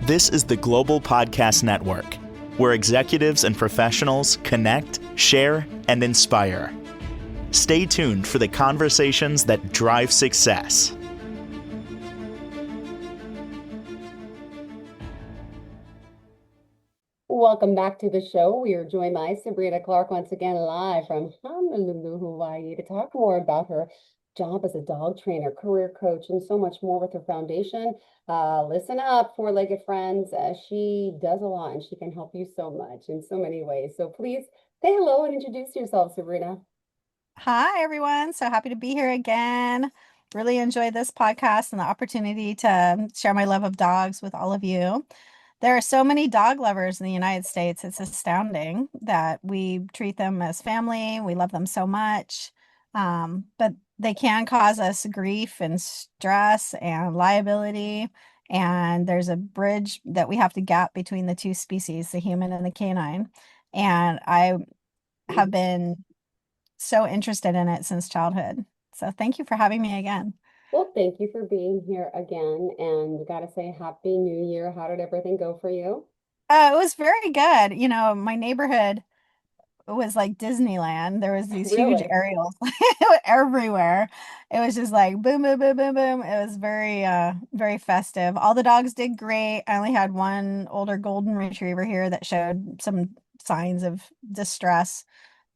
This is the Global Podcast Network, where executives and professionals connect, share, and inspire. Stay tuned for the conversations that drive success. Welcome back to the show. We are joined by Sabrina Clark once again live from Honolulu, Hawaii to talk more about her job as a dog trainer, career coach, and so much more with her foundation. Listen up, four-legged friends. She does a lot and she can help you so much in so many ways. So please say hello and introduce yourself, Sabrina. Hi, everyone. So happy to be here again. Really enjoyed this podcast and the opportunity to share my love of dogs with all of you. There are so many dog lovers in the United States. It's astounding that we treat them as family. We love them so much. But they can cause us grief and stress and liability. And there's a bridge that we have to gap between the two species, the human and the canine. And I have been so interested in it since childhood. So thank you for having me again. Well, thank you for being here again. And gotta say, Happy New Year. How did everything go for you? It was very good. My neighborhood was like Disneyland. There was these huge Really? aerials everywhere. It was just like boom, boom, boom, boom, boom. It was very festive. All the dogs did great. I only had one older golden retriever here that showed some signs of distress.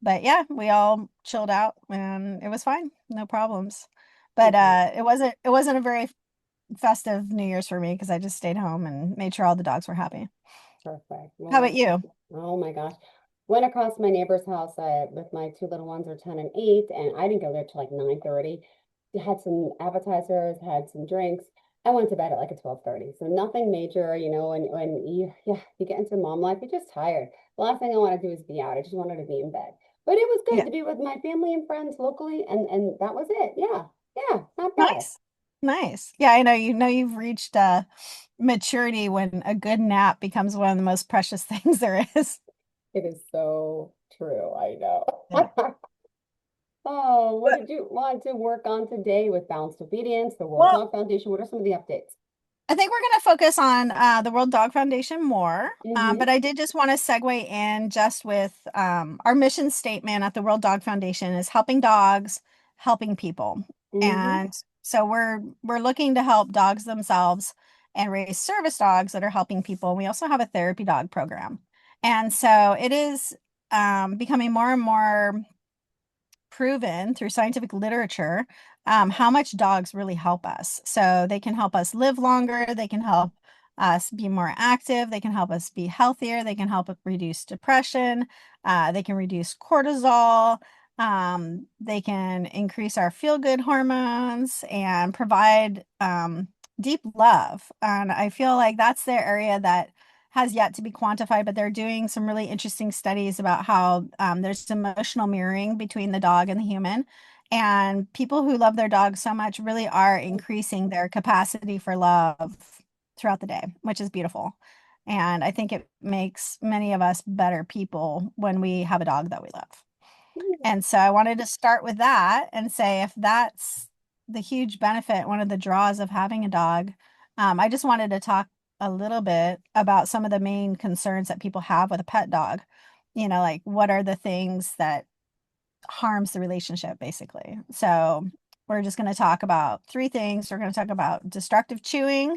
But yeah, we all chilled out and it was fine. No problems. But Okay, it wasn't a very festive New Year's for me because I just stayed home and made sure all the dogs were happy. perfect. How about Well, you? oh my gosh. Went across my neighbor's house with my two little ones are 10 and 8, and I didn't go there till like 9:30. Had some appetizers, had some drinks. I went to bed at like at 12:30. So nothing major, when you get into mom life, you're just tired. The last thing I want to do is be out. I just wanted to be in bed. But it was good Yeah. to be with my family and friends locally, and that was it. Yeah. Yeah, not bad. Nice. Nice. Yeah, I know you've reached maturity when a good nap becomes one of the most precious things there is. It is so true. I know. Yeah. Oh, what did you want to work on today with Balanced Obedience, the World Well, Dog Foundation? What are some of the updates? I think we're going to focus on the World Dog Foundation more, but Mm-hmm. I did just want to segue in just with our mission statement at the World Dog Foundation is helping dogs, helping people, Mm-hmm. and so we're looking to help dogs themselves and raise service dogs that are helping people. We also have a therapy dog program, and so it is becoming more and more proven through scientific literature how much dogs really help us. So they can help us live longer, they can help us be more active, they can help us be healthier, they can help reduce depression, they can reduce cortisol, they can increase our feel good hormones and provide deep love. And I feel like that's the area that has yet to be quantified, but they're doing some really interesting studies about how there's emotional mirroring between the dog and the human. And people who love their dogs so much really are increasing their capacity for love throughout the day, which is beautiful. And I think it makes many of us better people when we have a dog that we love. And so I wanted to start with that and say if that's the huge benefit, one of the draws of having a dog, I just wanted to talk a little bit about some of the main concerns that people have with a pet dog. Like what are the things that harms the relationship, basically. So we're just going to talk about three things. We're going to talk about destructive chewing,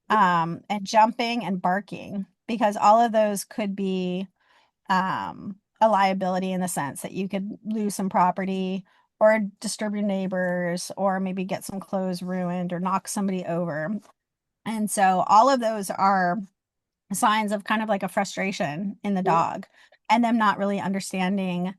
and jumping and barking, because all of those could be a liability in the sense that you could lose some property or disturb your neighbors or maybe get some clothes ruined or knock somebody over. And so all of those are signs of kind of like a frustration in the Yeah. dog and them not really understanding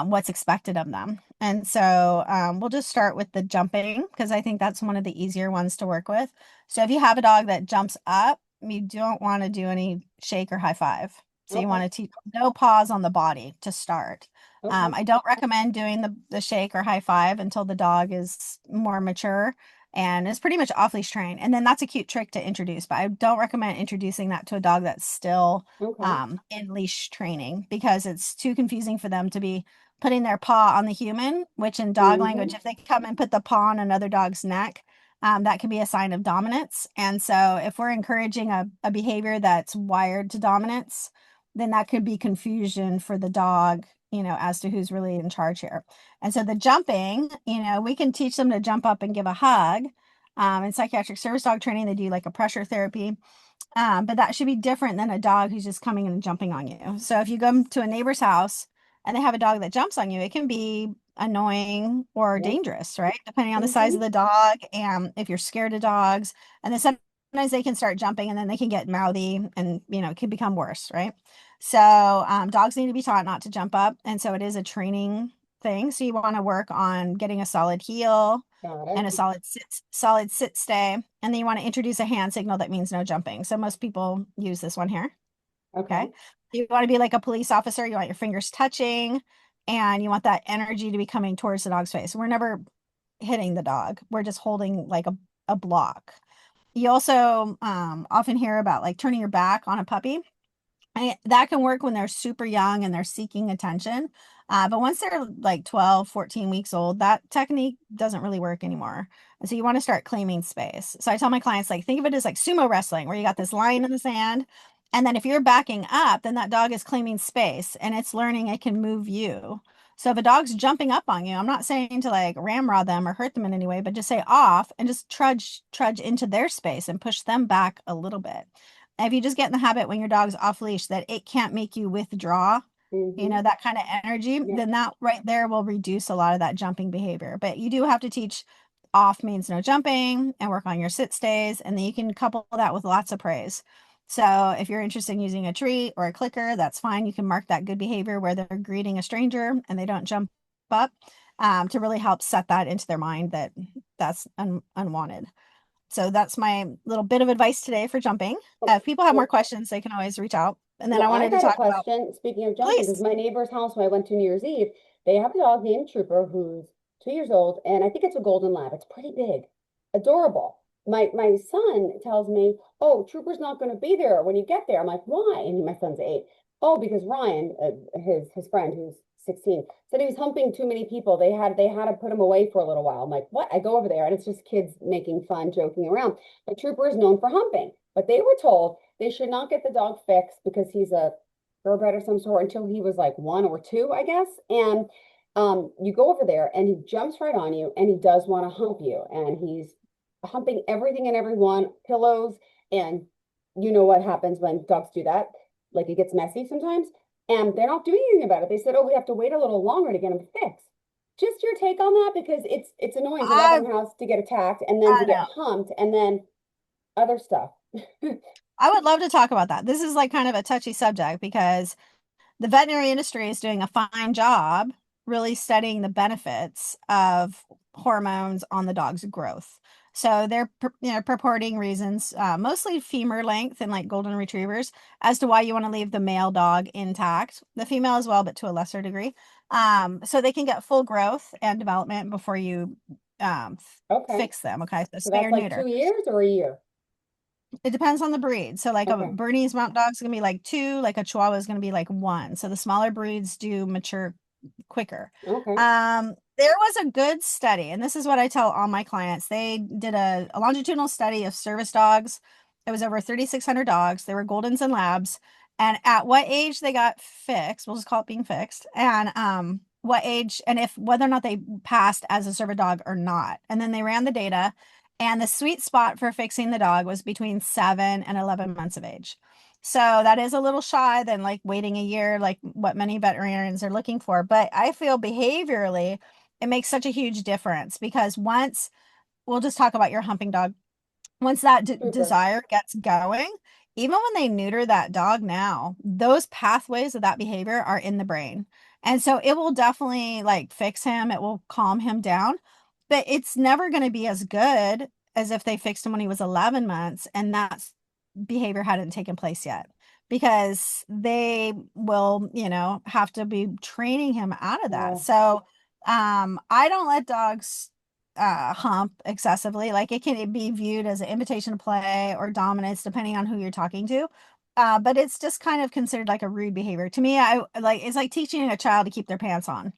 what's expected of them. And so we'll just start with the jumping because I think that's one of the easier ones to work with. So if you have a dog that jumps up, you don't want to do any shake or high five. So you Okay. want to teach no paws on the body to start. Okay. I don't recommend doing the shake or high five until the dog is more mature and is pretty much off leash trained. And then that's a cute trick to introduce, but I don't recommend introducing that to a dog that's still Okay. in leash training because it's too confusing for them to be putting their paw on the human, which in dog Mm-hmm. language, if they come and put the paw on another dog's neck, that can be a sign of dominance. And so if we're encouraging a behavior that's wired to dominance, then that could be confusion for the dog, as to who's really in charge here. And so the jumping, we can teach them to jump up and give a hug. In psychiatric service dog training, they do like a pressure therapy. But that should be different than a dog who's just coming and jumping on you. So if you go to a neighbor's house and they have a dog that jumps on you, it can be annoying or Yep. dangerous, right? Depending on the size of the dog and if you're scared of dogs. And then sometimes they can start jumping and then they can get mouthy and, it can become worse, right? So dogs need to be taught not to jump up. And so it is a training thing. So you want to work on getting a solid heel Got and a it. solid sit stay. And then you want to introduce a hand signal that means no jumping. So most people use this one here. Okay. Okay. You want to be like a police officer. You want your fingers touching and you want that energy to be coming towards the dog's face. We're never hitting the dog. We're just holding like a block. You also often hear about like turning your back on a puppy. That can work when they're super young and they're seeking attention. But once they're like 12, 14 weeks old, that technique doesn't really work anymore. And so you want to start claiming space. So I tell my clients, like, think of it as like sumo wrestling, where you got this line in the sand. And then if you're backing up, then that dog is claiming space and it's learning it can move you. So if a dog's jumping up on you, I'm not saying to like ramrod them or hurt them in any way, but just say off and just trudge into their space and push them back a little bit. If you just get in the habit when your dog's off leash that it can't make you withdraw, that kind of energy, Yep. then that right there will reduce a lot of that jumping behavior. But you do have to teach off means no jumping and work on your sit stays. And then you can couple that with lots of praise. So if you're interested in using a treat or a clicker, that's fine. You can mark that good behavior where they're greeting a stranger and they don't jump up, to really help set that into their mind that that's unwanted. So that's my little bit of advice today for jumping. If people have more Well, questions, they can always reach out. And then I well, I wanted to had a talk about, question. Speaking of jumping, because please. my neighbor's house when I went to New Year's Eve, they have a dog named Trooper who's 2 years old, and I think it's a golden lab. It's pretty big, adorable. My son tells me, "Oh, Trooper's not going to be there when you get there." I'm like, "Why?" And my son's 8. Oh, because Ryan, his friend who's 16, said he was humping too many people. They had to put him away for a little while. I'm like, "What?" I go over there, and it's just kids making fun, joking around. But Trooper is known for humping. But they were told they should not get the dog fixed because he's a thoroughbred of some sort until he was like 1 or 2, I guess. And you go over there and he jumps right on you and he does want to hump you. And he's humping everything and everyone, pillows. And you know what happens when dogs do that? Like it gets messy sometimes. And they're not doing anything about it. They said, "Oh, we have to wait a little longer to get him fixed." Just your take on that because it's annoying to walk I in the house to get attacked and then I to get know. humped and then other stuff. I would love to talk about that. This is like kind of a touchy subject because the veterinary industry is doing a fine job really studying the benefits of hormones on the dog's growth. So they're purporting reasons, mostly femur length and like golden retrievers, as to why you want to leave the male dog intact, the female as well, but to a lesser degree, so they can get full growth and development before you Okay. fix them. Okay, so So spay that's or like neuter. 2 years or a year. It depends on the breed. So like a Okay. Bernese Mountain Dog is gonna be like 2, like a Chihuahua is gonna be like 1. So the smaller breeds do mature quicker. Okay. There was a good study, and this is what I tell all my clients. They did a longitudinal study of service dogs. It was over 3,600 dogs. They were Goldens and Labs. And at what age they got fixed, we'll just call it being fixed, and what age, and if whether or not they passed as a service dog or not. And then they ran the data, and the sweet spot for fixing the dog was between 7 and 11 months of age. So that is a little shy than like waiting a year, like what many veterinarians are looking for. But I feel behaviorally, it makes such a huge difference because once we'll just talk about your humping dog, once that Super. desire gets going, even when they neuter that dog now, those pathways of that behavior are in the brain. And so it will definitely like fix him, it will calm him down, but it's never going to be as good as if they fixed him when he was 11 months and that behavior hadn't taken place yet because they will, have to be training him out of that. Oh, So I don't let dogs hump excessively. Like it can be viewed as an invitation to play or dominance, depending on who you're talking to. But it's just kind of considered like a rude behavior. To me, I like it's like teaching a child to keep their pants on.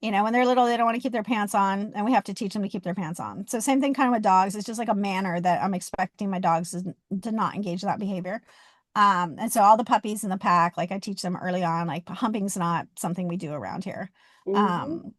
When they're little, they don't want to keep their pants on, and we have to teach them to keep their pants on. So same thing kind of with dogs. It's just like a manner that I'm expecting my dogs to not engage that behavior. And so all the puppies in the pack, like I teach them early on, like humping's not something we do around here. Mm-hmm. Um,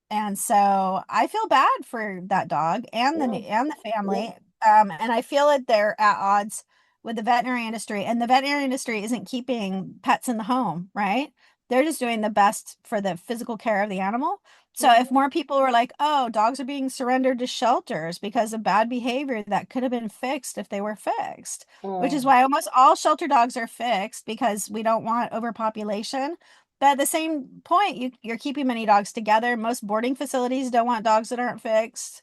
and so I feel bad for that dog and Yeah. the Yeah. family. And I feel that they're at odds with the veterinary industry, and the veterinary industry isn't keeping pets in the home, right? They're just doing the best for the physical care of the animal. So if Mm-hmm. more people were like, oh, dogs are being surrendered to shelters because of bad behavior that could have been fixed if they were fixed, which is Oh, why almost all shelter dogs are fixed because we don't want overpopulation. But at the same point, you're keeping many dogs together. Most boarding facilities don't want dogs that aren't fixed.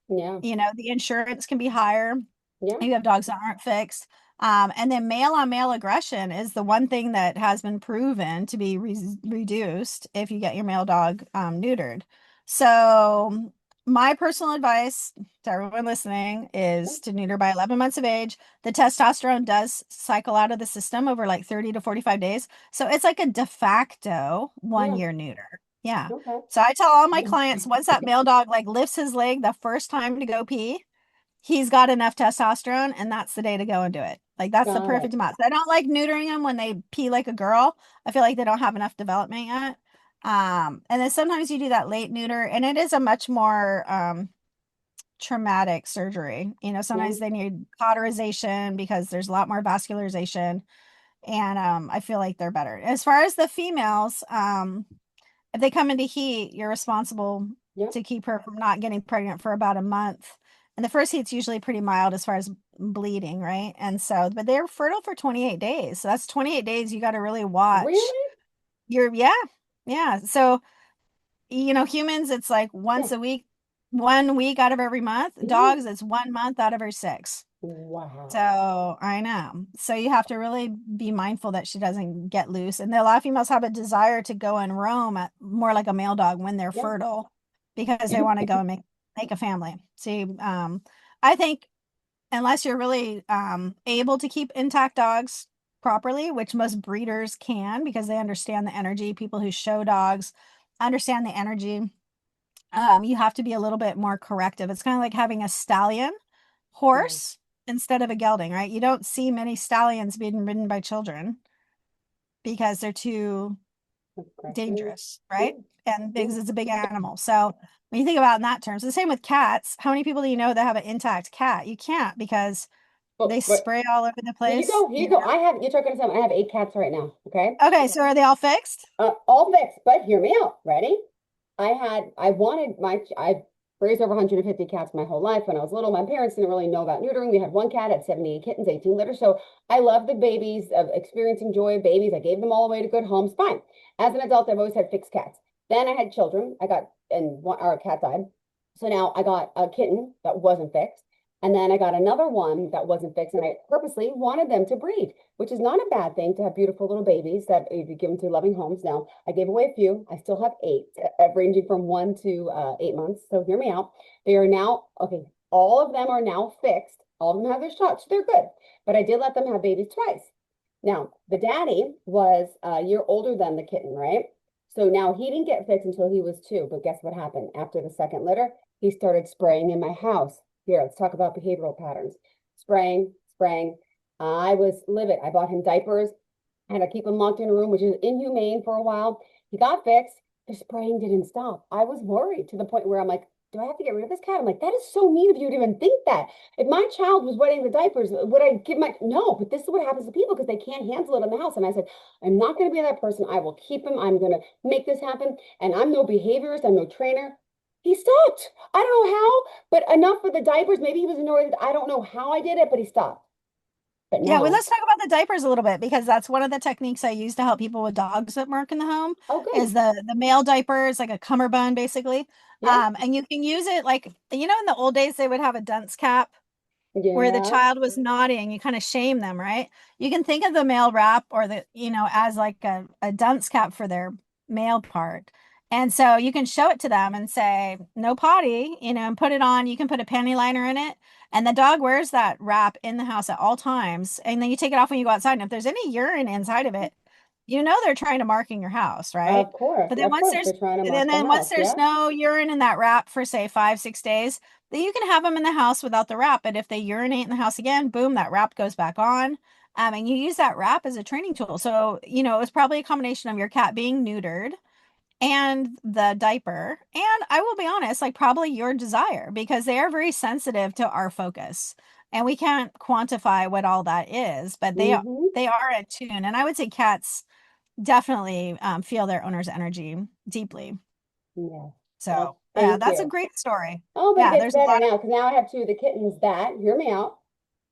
yeah. The insurance can be higher. Yeah. You have dogs that aren't fixed. And then male on male aggression is the one thing that has been proven to be reduced if you get your male dog neutered. So, my personal advice to everyone listening Yeah. is to neuter by 11 months of age. The testosterone does cycle out of the system over like 30 to 45 days. So, it's like a de facto 1 year neuter. Yeah. Okay. So, I tell all my clients once that male dog like lifts his leg the first time to go pee, he's got enough testosterone, and that's the day to go and do it. Like that's the Got it. perfect amount. So I don't like neutering them when they pee like a girl. I feel like they don't have enough development yet. And then sometimes you do that late neuter, and it is a much more traumatic surgery. Yeah. Sometimes they need cauterization because there's a lot more vascularization, and I feel like they're better. As far as the females, if they come into heat, you're responsible Yeah. to keep her from not getting pregnant for about a month. And the first heat's usually pretty mild as far as bleeding, right? And so, but they're fertile for 28 days. So that's 28 days you got to really watch Really? yeah, yeah. So, humans, it's like Yeah. once a week, 1 week out of every month. Hmm. Dogs, it's 1 month out of every six. Wow. So I know. So you have to really be mindful that she doesn't get loose. And a lot of females have a desire to go and roam at more like a male dog when they're Yeah. fertile because they want to go and make a family. See, I think unless you're really able to keep intact dogs properly, which most breeders can because they understand the energy, people who show dogs understand the energy. You have to be a little bit more corrective. It's kind of like having a stallion Yeah. horse instead of a gelding, right? You don't see many stallions being ridden by children because they're too Aggressive. dangerous, Yeah. right? And Yeah. because it's a big animal. So when you think about it in that terms, the same with cats. How many people do you know that have an intact cat? You can't because they But spray all over the here you place. go. Here you go. You're talking to someone. I have 8 cats right now. Okay. Okay, so are they all fixed? All fixed, but hear me out. Ready? I raised over 150 cats my whole life. When I was little, my parents didn't really know about neutering. We had one cat at 78 kittens, 18 litters. So I love the babies, of experiencing joy of babies. I gave them all away to good homes. Fine. As an adult, I've always had fixed cats. Then I had children. Our cat died. So now I got a kitten that wasn't fixed. And then I got another one that wasn't fixed. And I purposely wanted them to breed, which is not a bad thing to have beautiful little babies that you give them to loving homes. Now, I gave away a few. I still have 8, ranging from 1 to 8 months. So hear me out. They are now, okay, all of them are now fixed. All of them have their shots. They're good. But I did let them have babies twice. Now, the daddy was a year older than the kitten, right? So now he didn't get fixed until he was 2. But guess what happened? After the second litter, he started spraying in my house. Here, let's talk about behavioral patterns. Spraying, spraying. I was livid. I bought him diapers. I had to keep him locked in a room, which is inhumane for a while. He got fixed. The spraying didn't stop. I was worried to the point where I'm like, do I have to get rid of this cat? I'm like, that is so mean of you to even think that. If my child was wetting the diapers, would I give my no? But this is what happens to people because they can't handle it in the house. And I said, I'm not going to be that person. I will keep him. I'm going to make this happen. And I'm no behaviorist. I'm no trainer. He stopped. I don't know how, but enough for the diapers. Maybe he was annoyed. I don't know how I did it, but he stopped. But Yeah, well, now, let's talk about the diapers a little bit because that's one of the techniques I use to help people with dogs that work in the home oh, is good. the male diaper is like a cummerbund basically. Yeah. And you can use it like, in the old days they would have a dunce cap where the Yeah. child was naughty and you kind of shame them, right? You can think of the male wrap or as like a dunce cap for their male part. And so you can show it to them and say, no potty, and put it on. You can put a panty liner in it. And the dog wears that wrap in the house at all times. And then you take it off when you go outside. And if there's any urine inside of it, they're trying to mark in your house, right? Of course, But then of once course, there's they're trying to and mark the then once house. there's Yeah. no urine in that wrap for say 5, 6 days, then you can have them in the house without the wrap. But if they urinate in the house again, boom, that wrap goes back on. And you use that wrap as a training tool. So, it was probably a combination of your cat being neutered and the diaper. And I will be honest, like probably your desire, because they are very sensitive to our focus. And we can't quantify what all that is, but Mm-hmm. they are attuned. And I would say cats definitely feel their owner's energy deeply. Yeah. Well, So yeah, thank that's a you. great story. Oh, but it Yeah, gets there's a better lot now because now I have two of the kittens that, hear me out,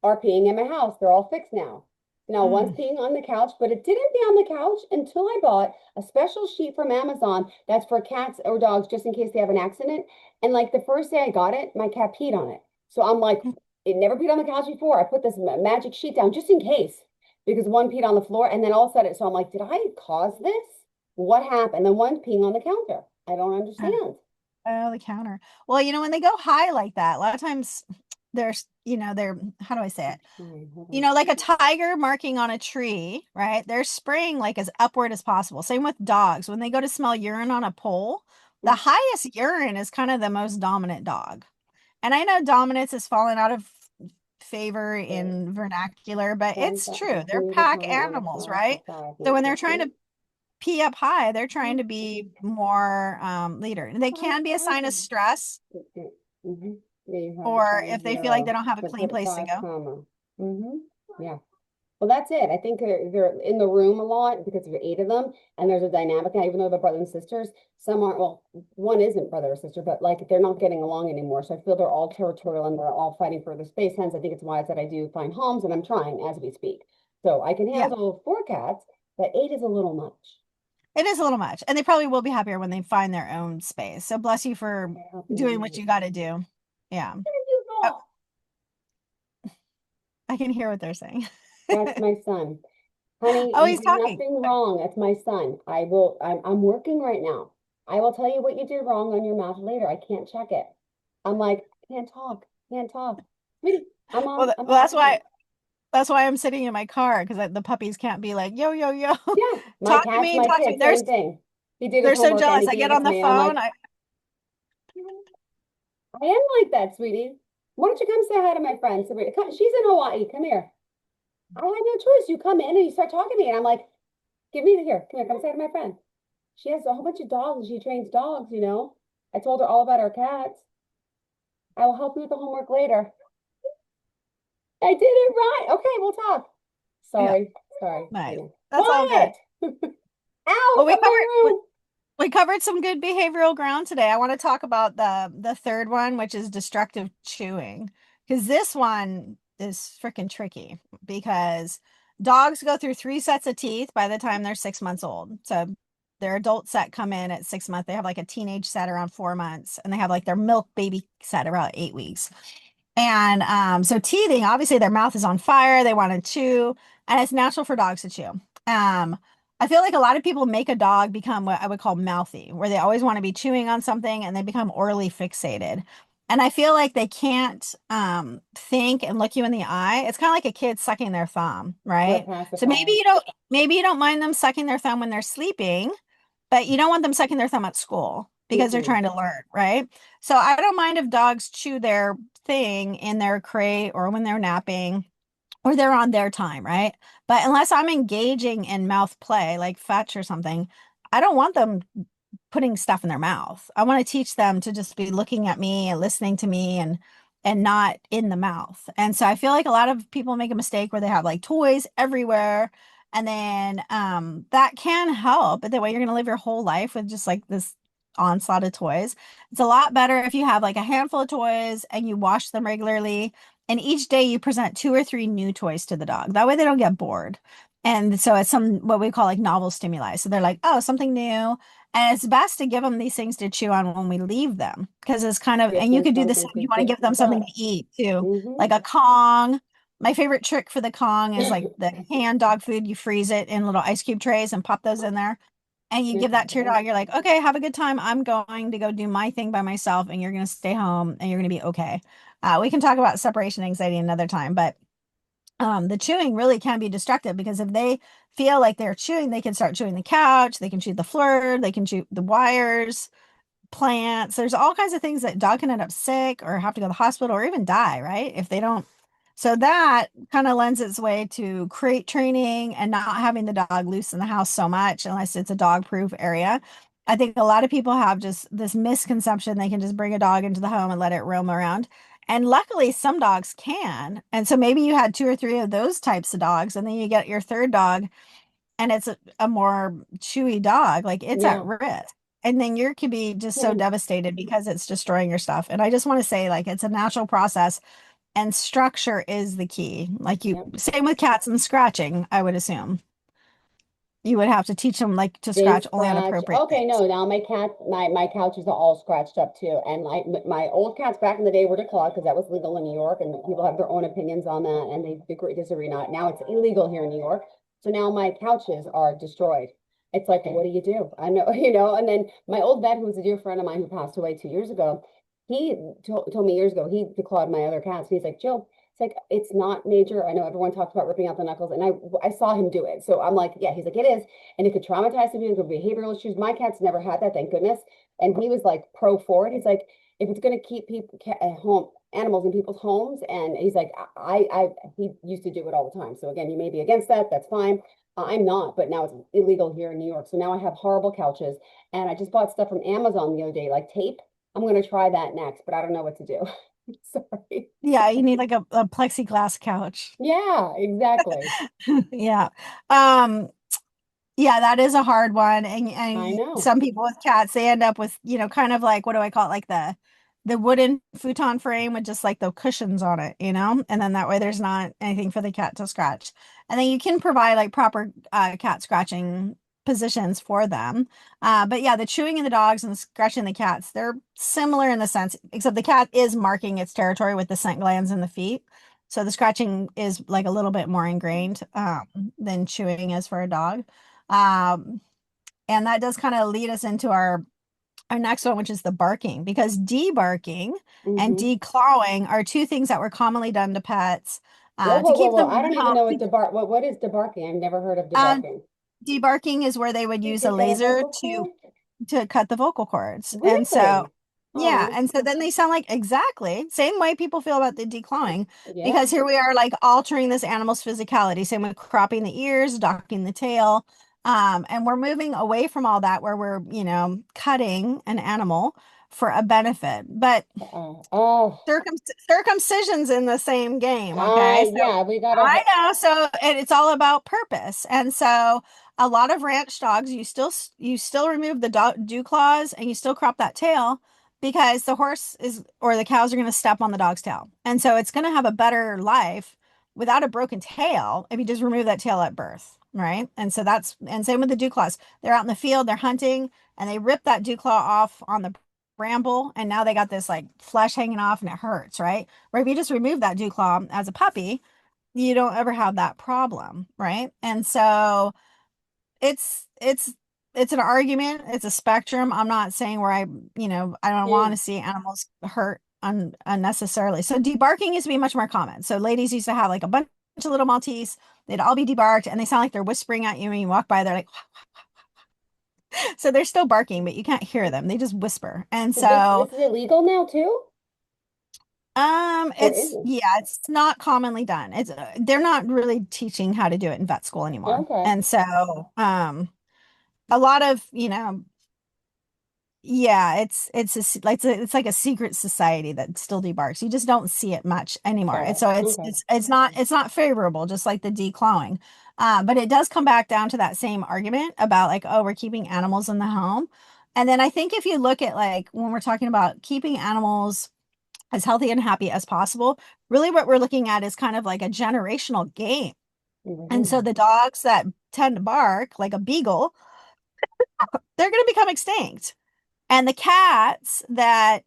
are peeing in my house. They're all fixed now. Now, of one's peeing on the couch, but it didn't pee on the couch until I bought a special sheet from Amazon that's for cats or dogs just in case they have an accident. And like the first day I got it, my cat peed on it. So I'm like, it never peed on the couch before. I put this magic sheet down just in case because one peed on the floor and then all of a sudden, so I'm like, did I cause this? What happened? And one's peeing on the counter. I don't understand. oh, the counter. Well, when they go high like that, a lot of times there's, they're, how do I say it? All right, hold on. Like a tiger marking on a tree, right? They're spraying like as upward as possible. Same with dogs. When they go to smell urine on a pole, the Mm, highest urine is kind of the most dominant dog. And I know dominance has fallen out of favor okay. in vernacular, but it's 25, true. They're continue to pack count on animals, 5 for right? 5, So not when they're trying 50. to pee up high, they're trying to be more leader. And they can be a sign of 5,000. stress, Mm-hmm. Yeah, you have or if they feel like they 5, don't have a so clean put place to 5 go. comma. Mm-hmm. Yeah. Well, that's it. I think they're in the room a lot because there's 8 of them, and there's a dynamic. And even though they're brother and sisters, some aren't. Well, one isn't brother or sister, but like they're not getting along anymore. So I feel they're all territorial and they're all fighting for the space. Hence, I think it's wise that I do find homes, and I'm trying as we speak. So I can Yeah, handle 4 cats, but 8 is a little much. it is a little much. And they probably will be happier when they find their own space. So bless you for Okay, help me doing what you out. got to do. Yeah. Oh, I can hear what they're saying. That's my son. Honey, Oh, you he's did talking. nothing wrong. That's my son. I'm working right now. I will tell you what you did wrong on your mouth later. I can't check it. I'm like, can't talk, can't talk. Sweetie, I'm Well, on that's camera. why I'm sitting in my car because the puppies can't be like, yo, yo, yo, Yeah, my talk to cats, me, my talk to me. kids, same thing. He did his They're so homework and jealous. he I gave get it on to the me, and I'm phone. like, I am like that, sweetie. Why don't you come say hi to my friend Sabrina? Come, she's in Hawaii. Come here. I had no choice. You come in and you start talking to me, and I'm like, give me the here. Come here. Come say hi to my friend. She has a whole bunch of dogs and she trains dogs. I told her all about our cats. I will help you with the homework later. I did it right. Okay, we'll talk. Yeah, Sorry. Sorry, nice. Sabrina. That's all good. Quiet. Out Well, of my room. we covered some good behavioral ground today. I want to talk about the third one, which is destructive chewing, because this one is freaking tricky because dogs go through 3 sets of teeth by the time they're 6 months old. So their adult set come in at 6 months. They have like a teenage set around 4 months, and they have like their milk baby set around 8 weeks. And so teething, obviously their mouth is on fire, they want to chew, and it's natural for dogs to chew. I feel like a lot of people make a dog become what I would call mouthy, where they always want to be chewing on something and they become orally fixated. And I feel like they can't think and look you in the eye. It's kind of like a kid sucking their thumb, We're right? So pacifier. maybe you don't mind them sucking their thumb when they're sleeping, but you don't want them sucking their thumb at school because they're Mm-mm. trying to learn, right? So I don't mind if dogs chew their thing in their crate or when they're napping or they're on their time, right? But unless I'm engaging in mouth play, like fetch or something, I don't want them putting stuff in their mouth. I want to teach them to just be looking at me and listening to me and not in the mouth. And so I feel like a lot of people make a mistake where they have like toys everywhere. And then that can help, but the way you're going to live your whole life with just like this onslaught of toys. It's a lot better if you have like a handful of toys and you wash them regularly. And each day you present 2 or 3 new toys to the dog. That way they don't get bored. And so it's some what we call like novel stimuli. So they're like, oh, something new. And it's best to give them these things to chew on when we leave them because it's kind of, Gives and you them could do the same. something to You want to get give them something stuck. to eat too, Mm-hmm. like a Kong. My favorite trick for the Kong is like the canned dog food. You freeze it in little ice cube trays and pop those in there. And you give that to your dog. You're like, okay, have a good time. I'm going to go do my thing by myself, and you're going to stay home and you're going to be okay. We can talk about separation anxiety another time, but The chewing really can be destructive because if they feel like they're chewing, they can start chewing the couch, they can chew the floor, they can chew the wires, plants. There's all kinds of things that dog can end up sick or have to go to the hospital or even die, right? If they don't. So that kind of lends its way to crate training and not having the dog loose in the house so much unless it's a dog proof area. I think a lot of people have just this misconception they can just bring a dog into the home and let it roam around. And luckily, some dogs can. And so maybe you had two or three of those types of dogs, and then you get your third dog and it's a more chewy dog, like it's at Yeah. risk. And then you could be just so Hmm. devastated because it's destroying your stuff. And I just want to say, like, it's a natural process and structure is the key. Like you, Yep. same with cats and scratching, I would assume. You would have to teach them like to They scratch only on scratch. appropriate Okay, things. no, now my couches are all scratched up too. And my old cats back in the day were declawed because that was legal in New York, and people have their own opinions on that, and they agree, disagree not. Now it's illegal here in New York, so now my couches are destroyed. It's like, what do you do? I know, And then my old vet, who was a dear friend of mine who passed away 2 years ago, he told me years ago he declawed my other cats. He's like, Jill, it's like it's not major. I know everyone talks about ripping out the knuckles, and I saw him do it. So I'm like, yeah. He's like, it is. And it could traumatize some people, behavioral issues. My cat's never had that, thank goodness. And he was like pro for it. He's like, if it's going to keep people home animals in people's homes, and he's like, he used to do it all the time. So again, you may be against that. That's fine. I'm not, but now it's illegal here in New York. So now I have horrible couches, and I just bought stuff from Amazon the other day, like tape. I'm going to try that next, but I don't know what to do. Sorry. Yeah, you need like a plexiglass couch. Yeah, exactly. Yeah. Um, Yeah, that is a hard one. I know. Some people with cats, they end up with, kind of like what do I call it? Like the wooden futon frame with just like the cushions on it, And then that way there's not anything for the cat to scratch. And then you can provide like proper cat scratching positions for them. But yeah, the chewing in the dogs and the scratching the cats, they're similar in the sense, except the cat is marking its territory with the scent glands in the feet. So the scratching is like a little bit more ingrained than chewing is for a dog. Um, and that does kind of lead us into our next one, which is the barking, because debarking and Hmm. declawing are two things that were commonly done to pets Whoa, to whoa, whoa, keep whoa. them I don't even home. know what is debarking? I've never heard of Um, debarking. Debarking is where they would You use a take out a laser vocal cord? to cut the vocal cords. And so, Really? yeah, Oh, and so then they sound like exactly same way people feel about the declawing, yeah. because here we are like altering this animal's physicality. Same with cropping the ears, docking the tail. And we're moving away from all that where we're, cutting an animal for a benefit. But Oh, circumcision's in the same game, okay? So yeah, we gotta, I know. So and it's all about purpose. And so a lot of ranch dogs, you still remove the dew claws and you still crop that tail because the horse is or the cows are going to step on the dog's tail. And so it's going to have a better life without a broken tail if you just remove that tail at birth, right? And so and same with the dew claws. They're out in the field, they're hunting, and they rip that dew claw off on the bramble, and now they got this like flesh hanging off and it hurts, right? Where if you just remove that dew claw as a puppy, you don't ever have that problem, right? And so it's it's an argument, it's a spectrum. I'm not saying where I don't yeah. want to see animals hurt unnecessarily. So debarking used to be much more common. So ladies used to have like a bunch of little Maltese, they'd all be debarked and they sound like they're whispering at you when you walk by. They're like, so they're still barking, but you can't hear them. They just whisper. And So this so this is illegal now too? Or is it's it? yeah, it's not commonly done. It's they're not really teaching how to do it in vet school anymore. Okay. And so a lot of, yeah, it's like a secret society that still debarks. You just don't see it much anymore. Got And it. so Okay. it's not favorable, just like the declawing. But it does come back down to that same argument about like, oh, we're keeping animals in the home. And then I think if you look at like when we're talking about keeping animals as healthy and happy as possible, really what we're looking at is kind of like a generational game. And so Hmm. the dogs that tend to bark, like a beagle, they're going to become extinct. And the cats that,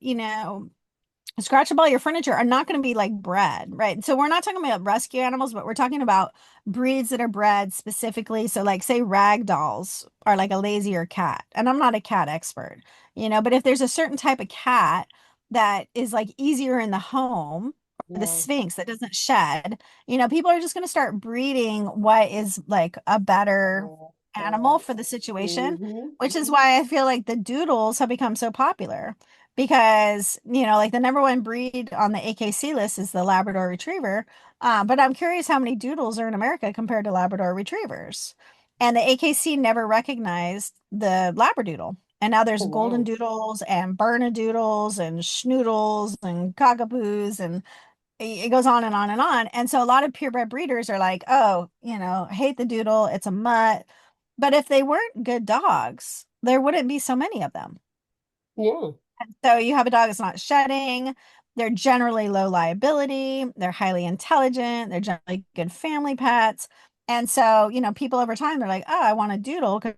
scratch up all your furniture are not going to be like bred, right? So we're not talking about rescue animals, but we're talking about breeds that are bred specifically. So like say rag dolls are like a lazier cat. And I'm not a cat expert, but if there's a certain type of cat that is like easier in the home the Yeah. Sphinx that doesn't shed, people are just going to start breeding what is like a better animal for the situation, Mm-hmm. which is why I feel like the doodles have become so popular because, like the number one breed on the AKC list is the Labrador Retriever. But I'm curious how many doodles are in America compared to Labrador Retrievers. And the AKC never recognized the Labradoodle. And now Oh, there's golden wow. doodles and bernedoodles and schnoodles and cockapoos and it goes on and on and on. And so a lot of purebred breeders are like, oh, I hate the doodle. It's a mutt. But if they weren't good dogs, there wouldn't be so many of them. Yeah. So you have a dog that's not shedding. They're generally low liability. They're highly intelligent. They're generally good family pets. And so, people over time, they're like, oh, I want a doodle because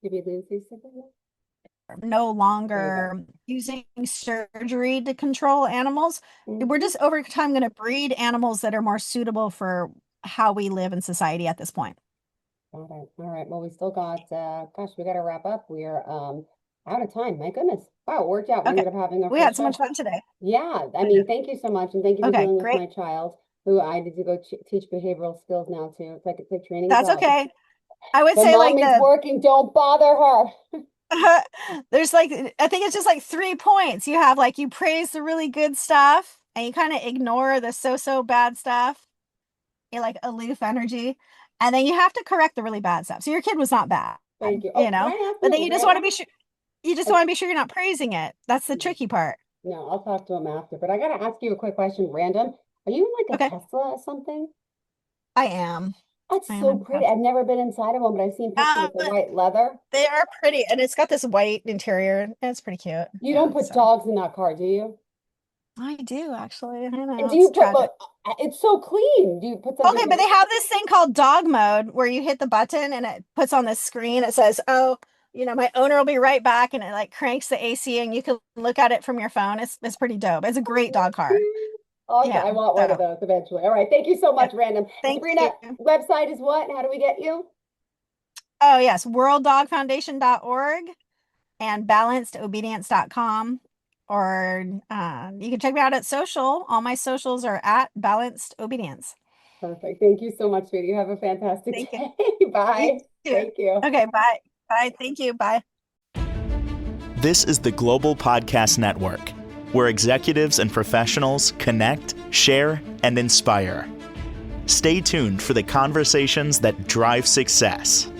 Did we lose you, Sabrina? no There you go. longer using surgery to control animals. We're Mm-hmm. just over time going to breed animals that are more suitable for how we live in society at this point. Got it. All right. Well, we still got, gosh, we got to wrap up. We're out of time. My goodness. Wow, it worked out. We Okay. ended up having our We had first so much show. fun today. Yeah. I mean, thank you so much. And thank you for Okay, dealing with great. my child who I need to go teach behavioral skills now too. It's like training a That's dog. okay. I would When say like mommy's working, don't bother her. there's like I think it's just like 3 points. You have like you praise the really good stuff and you kind of ignore the so bad stuff. You like aloof energy. And then you have to correct the really bad stuff. So your kid was not bad, Thank you. Oh, can I ask but him then a you just want to random? be sure you're not praising it. That's the tricky part. No, I'll talk to him after. But I gotta ask you a quick question, random. Are you in like a Okay. Tesla or something? I am. That's I am so pretty. impressed. I've never been inside of one, but I've seen pictures Um, with the white leather. they are pretty, and it's got this white interior. And it's pretty cute. You Yeah, don't put so dogs in that car, do you? I do actually. I And know do you it's put, tragic. look, it's so clean. Do you put something Okay, but in? they have this thing called dog mode where you hit the button and it puts on the screen. It says, "Oh, my owner will be right back," and it like cranks the AC, and you can look at it from your phone. It's pretty dope. It's a great dog car. Awesome. Yeah. I want one of So those eventually. All right. Thank you so yeah. much, Random. Thank Sabrina, you. website is what? How do we get you? Oh yes, worlddogfoundation.org and balancedobedience.com. Or you can check me out at social. All my socials are at balanced obedience. Perfect. Thank you so much, sweetie. You have a fantastic Thank you. day. You Bye. too. Thank you. Okay, bye. Bye. Thank you. Bye. This is the Global Podcast Network, where executives and professionals connect, share, and inspire. Stay tuned for the conversations that drive success.